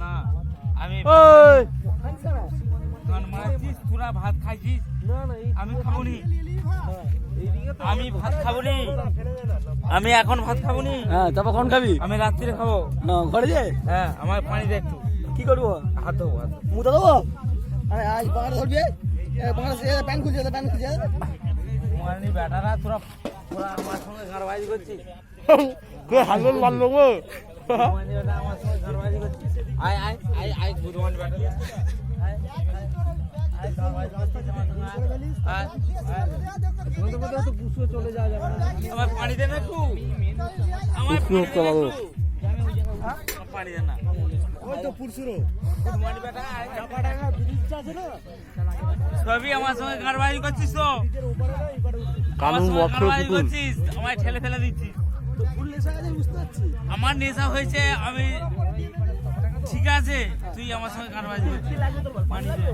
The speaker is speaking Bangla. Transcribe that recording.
না আমি ওই গান মারাচ্ছিস তোরা ভাত খাইছিস আমি খাবো নি আমি ভাত খাবো নি আমি এখন ভাত খাবো নি হ্যাঁ তারপর কোন খাবি আমি রাত্রিরে খাবো না ঘরে যে হ্যাঁ আমার পানি দে একটু কি করবো হাত দেবো হাত মুতা দেবো আরে আজ বাংলা ধরবি বাংলা প্যান্ট খুলছে প্যান্ট খুলছে মারানি বেটারা তোরা তোরা আমার সঙ্গে গারবাজি করছিস হালুল মারলো গো মারানি বেটা আমার সঙ্গে গারবাজি করছিস আয় আয় আয় আয় বুধমান বেটা আয় আয় গারবাজি করছিস আমার সঙ্গে আয় আয় বলতে বলতে তো পুষো চলে যাওয়া যাবে না আমার পানি দে না একটু আমার পানি দে না একটু পানি দে না ওই তো পুরসুরো বুধমানি বেটা চাপাটা না ব্রিজ আছে না সবই আমার সঙ্গে গারবাজি করছিস তো কানু বক্র পুতুল আমায় ঠেলে ফেলে দিচ্ছিস আমার নেশা হয়েছে আমি ঠিক আছে তুই আমার সঙ্গে গান বাজবি পানি দে